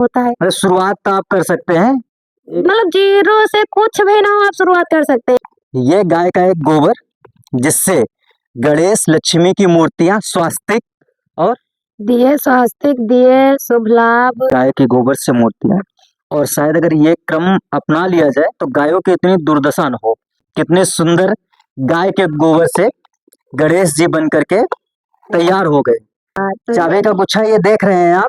होता है। मतलब शुरुआत तो आप कर सकते हैं, मतलब जीरो से कुछ भी ना हो, आप शुरुआत कर सकते हैं। ये गाय का एक गोबर जिससे गणेश लक्ष्मी की मूर्तियां स्वास्तिक और दिए स्वास्तिक, दिए शुभ लाभ। गाय के गोबर से मूर्तियां, और शायद अगर ये क्रम अपना लिया जाए तो गायों की इतनी दुर्दशा न हो। कितने सुंदर गाय के गोबर से गणेश जी बन करके तैयार हो गए। तो चाबी का गुच्छा ये देख रहे हैं आप,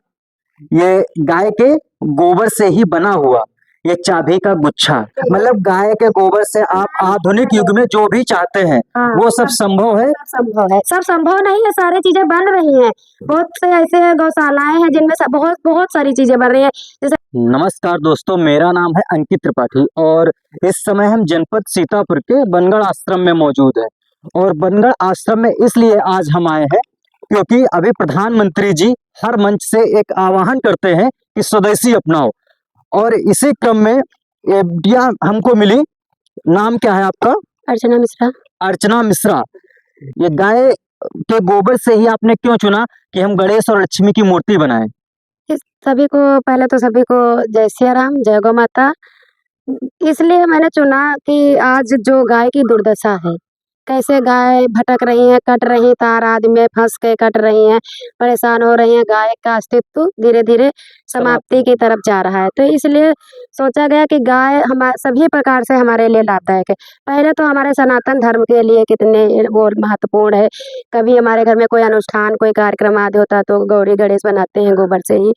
ये गाय के गोबर से ही बना हुआ ये चाबी का गुच्छा। मतलब गाय के गोबर से आप आधुनिक युग में जो भी चाहते हैं हाँ, वो सब संभव है। संभव है, सब संभव नहीं है, सारी चीजें बन रही हैं। बहुत से ऐसे गौशालाएं हैं जिनमें बहुत बहुत सारी चीजें बन रही है। जैसे नमस्कार दोस्तों, मेरा नाम है अंकित त्रिपाठी और इस समय हम जनपद सीतापुर के बनगढ़ आश्रम में मौजूद हैं। और बनगढ़ आश्रम में इसलिए आज हम आए हैं क्योंकि अभी प्रधानमंत्री जी हर मंच से एक आह्वान करते हैं कि स्वदेशी अपनाओ, और इसी क्रम में ये बिटिया हमको मिली। नाम क्या है आपका? अर्चना मिश्रा। अर्चना मिश्रा। ये गाय के गोबर से ही आपने क्यों चुना कि हम गणेश और लक्ष्मी की मूर्ति बनाएं? सभी को पहले तो सभी को जय सिया राम, जय गौ माता। इसलिए मैंने चुना कि आज जो गाय की दुर्दशा है, कैसे गाय भटक रही है, कट रही, तार आदि में फंस के कट रही हैं, परेशान हो रही हैं। गाय का अस्तित्व धीरे धीरे समाप्ति की तरफ जा रहा है। तो इसलिए सोचा गया कि गाय हमारे सभी प्रकार से हमारे लिए लाभदायक है। पहले तो हमारे सनातन धर्म के लिए कितने वो महत्वपूर्ण है। कभी हमारे घर में कोई अनुष्ठान, कोई कार्यक्रम आदि होता है तो गौरी गणेश बनाते हैं गोबर से ही,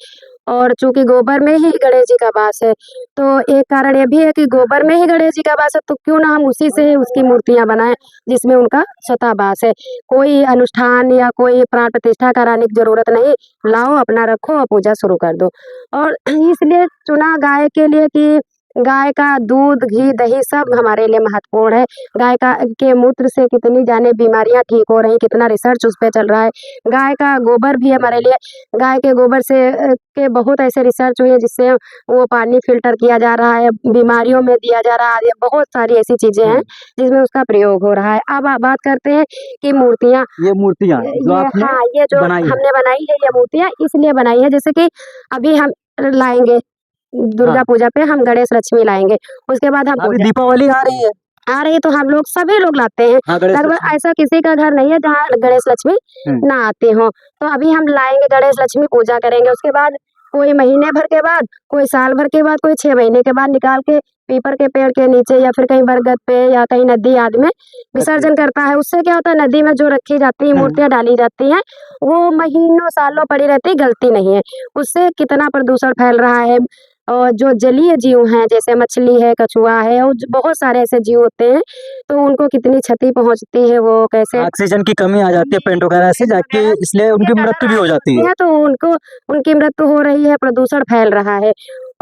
और चूंकि गोबर में ही गणेश जी का वास है, तो एक कारण ये भी है कि गोबर में ही गणेश जी का वास है, तो क्यों ना हम उसी से उसकी मूर्तियां बनाएं जिसमें उनका स्वतः वास है। कोई अनुष्ठान या कोई प्राण प्रतिष्ठा कराने की जरूरत नहीं, लाओ अपना रखो और पूजा शुरू कर दो। और इसलिए चुना गाय के लिए कि गाय का दूध, घी, दही सब हमारे लिए महत्वपूर्ण है। गाय का के मूत्र से कितनी जाने बीमारियां ठीक हो रही, कितना रिसर्च उस पर चल रहा है। गाय का गोबर भी हमारे लिए, गाय के गोबर से के बहुत ऐसे रिसर्च हुई है जिससे वो पानी फिल्टर किया जा रहा है, बीमारियों में दिया जा रहा है। बहुत सारी ऐसी चीजें हैं जिसमें उसका प्रयोग हो रहा है। अब आप बात करते हैं कि मूर्तियाँ, ये मूर्तियां जो आपने हाँ, ये जो बनाई है। हमने बनाई है, ये मूर्तियाँ इसलिए बनाई है जैसे कि अभी हम लाएंगे दुर्गा पूजा पे, हम गणेश लक्ष्मी लाएंगे, उसके बाद हम अभी दीपावली आ रही है, आ रही है तो हम लोग सभी लोग लाते हैं। हाँ, गणेश लगभग लक्ष्मी। ऐसा किसी का घर नहीं है जहाँ गणेश लक्ष्मी ना आती हो। तो अभी हम लाएंगे गणेश लक्ष्मी, पूजा करेंगे, उसके बाद कोई महीने भर के बाद, कोई साल भर के बाद, कोई 6 महीने के बाद निकाल के पीपल के पेड़ के नीचे या फिर कहीं बरगद पे या कहीं नदी आदि में विसर्जन करता है। उससे क्या होता है, नदी में जो रखी जाती है मूर्तियां डाली जाती हैं, वो महीनों सालों पड़ी रहती है, गलती नहीं है। उससे कितना प्रदूषण फैल रहा है। और जो जलीय जीव हैं जैसे मछली है, कछुआ है, और बहुत सारे ऐसे जीव होते हैं, तो उनको कितनी क्षति पहुंचती है, वो कैसे ऑक्सीजन की कमी आ जाती है पेंट वगैरह से जाके, इसलिए उनकी मृत्यु भी हो जाती है। तो उनकी मृत्यु हो रही है, प्रदूषण फैल रहा है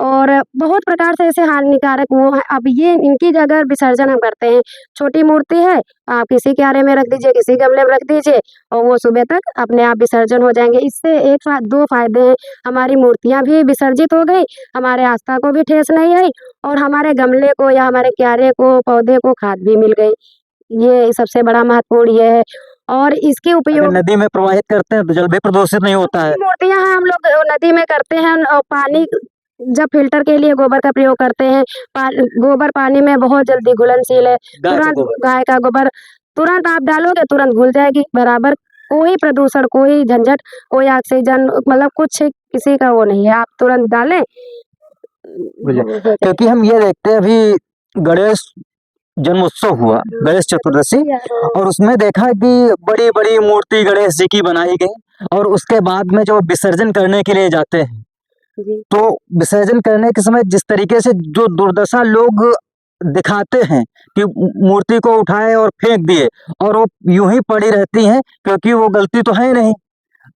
और बहुत प्रकार से ऐसे हानिकारक वो है। अब ये इनकी जगह विसर्जन हम करते हैं, छोटी मूर्ति है, आप किसी क्यारे में रख दीजिए, किसी गमले में रख दीजिए, और वो सुबह तक अपने आप विसर्जन हो जाएंगे। इससे दो फायदे हैं, हमारी मूर्तियां भी विसर्जित हो गई, हमारे आस्था को भी ठेस नहीं आई, और हमारे गमले को या हमारे क्यारे को, पौधे को खाद भी मिल गई। ये सबसे बड़ा महत्वपूर्ण ये है। और इसके उपयोग नदी में प्रवाहित करते हैं तो जल भी प्रदूषित नहीं होता है। मूर्तियां हम लोग नदी में करते हैं, और पानी जब फिल्टर के लिए गोबर का प्रयोग करते हैं, गोबर पानी में बहुत जल्दी घुलनशील है। तुरंत गाय का गोबर तुरंत आप डालोगे, तुरंत घुल जाएगी बराबर। कोई प्रदूषण, कोई झंझट, कोई ऑक्सीजन, मतलब कुछ किसी का वो नहीं है, आप तुरंत डालें। क्योंकि हम ये देखते हैं, अभी गणेश जन्मोत्सव हुआ, गणेश चतुर्दशी, और उसमें देखा कि बड़ी बड़ी मूर्ति गणेश जी की बनाई गई, और उसके बाद में जो विसर्जन करने के लिए जाते हैं, तो विसर्जन करने के समय जिस तरीके से जो दुर्दशा लोग दिखाते हैं कि मूर्ति को उठाए और फेंक दिए, और वो यूं ही पड़ी रहती हैं क्योंकि वो गलती तो है नहीं,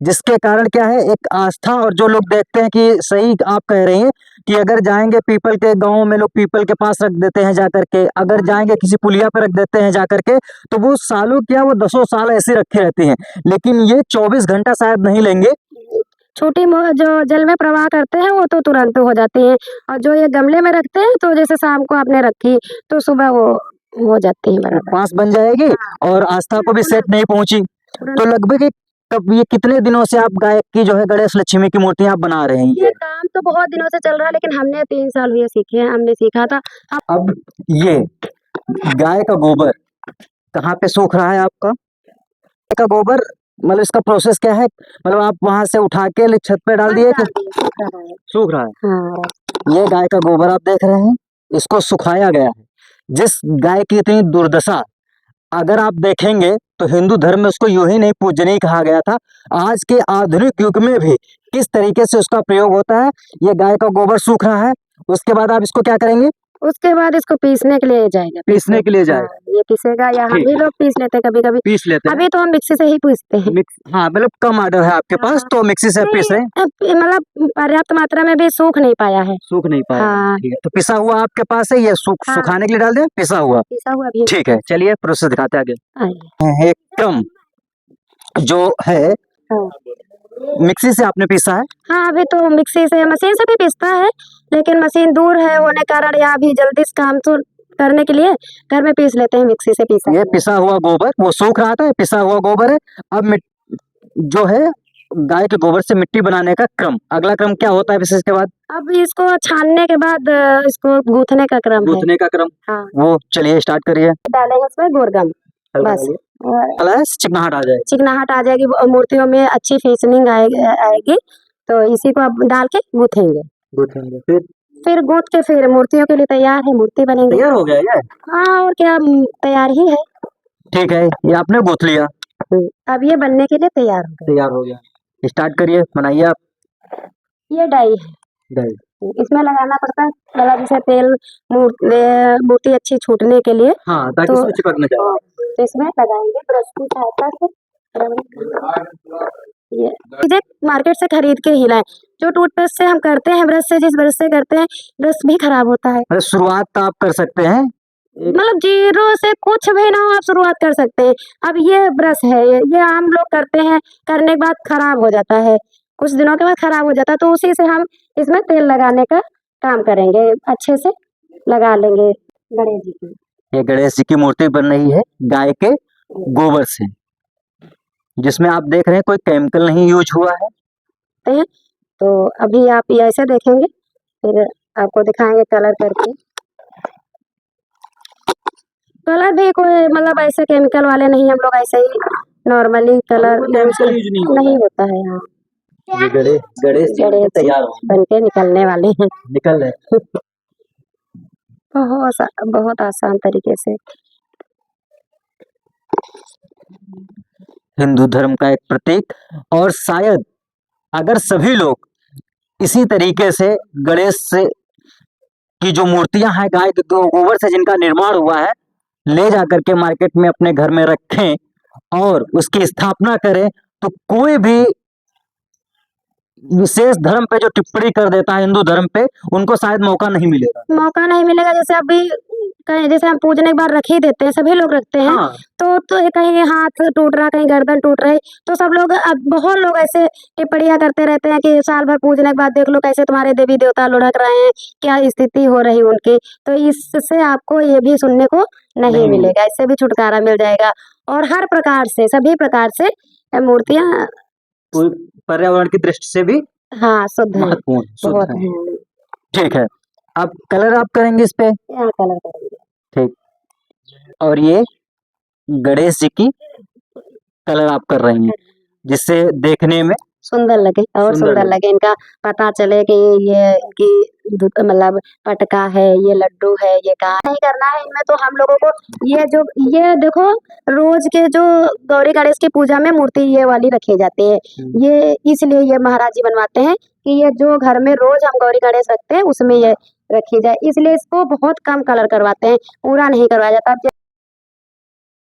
जिसके कारण क्या है, एक आस्था। और जो लोग देखते हैं कि सही आप कह रही हैं कि अगर जाएंगे पीपल के, गाँव में लोग पीपल के पास रख देते हैं जाकर के, अगर जाएंगे किसी पुलिया पर रख देते हैं जाकर के, तो वो सालों क्या, वो 10 साल ऐसी रखी रहती हैं, लेकिन ये 24 घंटा शायद नहीं लेंगे। छोटी जो जल में प्रवाह करते हैं वो तो तुरंत हो जाती हैं, और जो ये गमले में रखते हैं तो जैसे शाम को आपने रखी तो सुबह वो हो जाती है बराबर, पास बन जाएगी, और आस्था को भी सेट नहीं पहुंची। तो लगभग तब ये कितने दिनों से आप गाय की जो है गणेश लक्ष्मी की मूर्तियां आप बना रहे हैं ये काम तो बहुत दिनों से चल रहा है, लेकिन हमने 3 साल हुए सीखे हैं, हमने सीखा था। अब ये गाय का गोबर कहाँ पे सूख रहा है आपका? गाय का गोबर मतलब इसका प्रोसेस क्या है? मतलब आप वहां से उठा के छत पे डाल दिए कि सूख रहा है? हाँ। ये गाय का गोबर आप देख रहे हैं, इसको सुखाया गया है। जिस गाय की इतनी दुर्दशा, अगर आप देखेंगे तो हिंदू धर्म में उसको यूं ही नहीं पूजनीय कहा गया था। आज के आधुनिक युग में भी किस तरीके से उसका प्रयोग होता है। ये गाय का गोबर सूख रहा है, उसके बाद आप इसको क्या करेंगे? उसके बाद इसको पीसने के लिए जाएगा। पीसने के लिए जाएगा। हाँ, ये पीसेगा या हम ठीक भी है। लोग पीस लेते हैं कभी-कभी। पीस लेते हैं। अभी तो हम मिक्सी से ही पीसते हैं। हाँ, मतलब कम ऑर्डर है आपके पास तो मिक्सी से पीस रहे हैं। मतलब पर्याप्त मात्रा में भी सूख नहीं पाया है। सूख नहीं पाया। हाँ। ठीक है, तो पिसा हुआ आपके पास है, ये हाँ। सुखाने के लिए डाल दें, पिसा हुआ। पिसा हुआ भी ठीक है, चलिए प्रोसेस दिखाते हैं आगे। आइए। एक क्रम जो है हाँ। मिक्सी से आपने पीसा है? हाँ, अभी तो मिक्सी से मशीन से भी पीसता है, लेकिन मशीन दूर है होने कारण या अभी जल्दी से काम तो करने के लिए घर में पीस लेते हैं, मिक्सी से पीसा। ये पिसा हुआ गोबर वो सूख रहा था, पिसा हुआ गोबर है। अब जो है गाय के गोबर से मिट्टी बनाने का क्रम, अगला क्रम क्या होता है फिर इसके बाद? अब इसको छानने के बाद इसको गूंथने का क्रम है। गूंथने का क्रम। हाँ। वो चलिए स्टार्ट करिए। डालेंगे इसमें गोरगम, बस चिकनाहट आ जाए। चिकनाहट आ जाएगी, मूर्तियों में अच्छी फिनिशिंग आएगी। तो इसी को अब डाल के गूंथेंगे। फिर गूंथ के फिर मूर्तियों के लिए तैयार है, मूर्ति बनेंगे। तैयार हो गया ये? हाँ, और क्या, तैयार ही है। ठीक है, ये आपने गूंथ लिया, अब ये बनने के लिए तैयार हो गया। स्टार्ट करिए, बनाइए आप। ये डाई है, इसमें लगाना पड़ता है, मतलब जैसे तेल मूर्ति अच्छी छूटने के लिए। हाँ, ताकि इसमें चिपक न जाए। तो इसमें लगाएंगे ब्रश की सहायता से। ये चीजें मार्केट से खरीद के ही लाएं। जो टूथपेस्ट से हम करते हैं, ब्रश से, जिस ब्रश से करते हैं, ब्रश भी खराब होता है। अरे शुरुआत तो आप कर सकते हैं, मतलब जीरो से कुछ भी ना हो, आप शुरुआत कर सकते हैं। अब ये ब्रश है, ये आम लोग करते हैं, करने के बाद खराब हो जाता है, कुछ दिनों के बाद खराब हो जाता है। तो उसी से हम इसमें तेल लगाने का काम करेंगे, अच्छे से लगा लेंगे गणेश जी की। ये गणेश जी की मूर्ति बन रही है गाय के गोबर से, जिसमें आप देख रहे हैं कोई केमिकल नहीं यूज हुआ है। तो अभी आप ये ऐसे देखेंगे, फिर आपको दिखाएंगे कलर करके। कलर भी कोई मतलब ऐसे केमिकल वाले नहीं, हम लोग ऐसे ही नॉर्मली कलर यूज नहीं होता है। हाँ, ये गणेश जी तैयार बन के निकलने वाले हैं। निकल रहे बहुत आसान तरीके से। हिंदू धर्म का एक प्रतीक, और शायद अगर सभी लोग इसी तरीके से गणेश से की जो मूर्तियां हैं गाय के गोबर से जिनका निर्माण हुआ है, ले जाकर के मार्केट में अपने घर में रखें और उसकी स्थापना करें, तो कोई भी विशेष धर्म पे जो टिप्पणी कर देता है हिंदू धर्म पे, उनको शायद मौका नहीं मिलेगा। जैसे अभी कहीं, जैसे हम पूजने के बाद रख ही देते हैं, सभी लोग रखते हैं। हाँ। तो कहीं हाथ टूट रहा, कहीं गर्दन टूट रही, तो सब लोग, अब बहुत लोग ऐसे टिप्पणियां करते रहते हैं कि साल भर पूजने के बाद देख लो कैसे तुम्हारे देवी देवता लुढ़क रहे हैं, क्या स्थिति हो रही उनकी। तो इससे आपको ये भी सुनने को नहीं मिलेगा, इससे भी छुटकारा मिल जाएगा। और हर प्रकार से, सभी प्रकार से मूर्तियां पर्यावरण की दृष्टि से भी हाँ शुद्ध है, बहुत है। ठीक है, अब कलर आप करेंगे इस पे? यहाँ कलर करेंगे। ठीक, और ये गणेश जी की कलर आप कर रही हैं, जिससे देखने में सुंदर लगे, और सुंदर लगे, इनका पता चले कि ये इनकी मतलब पटका है, ये लड्डू है, ये कहाँ नहीं करना है इनमें। तो हम लोगों को ये देखो, रोज के जो गौरी गणेश की पूजा में मूर्ति ये वाली रखी जाती है, ये इसलिए ये महाराज जी बनवाते हैं कि ये जो घर में रोज हम गौरी गणेश रखते हैं उसमें ये रखी जाए, इसलिए इसको बहुत कम कलर करवाते हैं, पूरा नहीं करवाया जाता।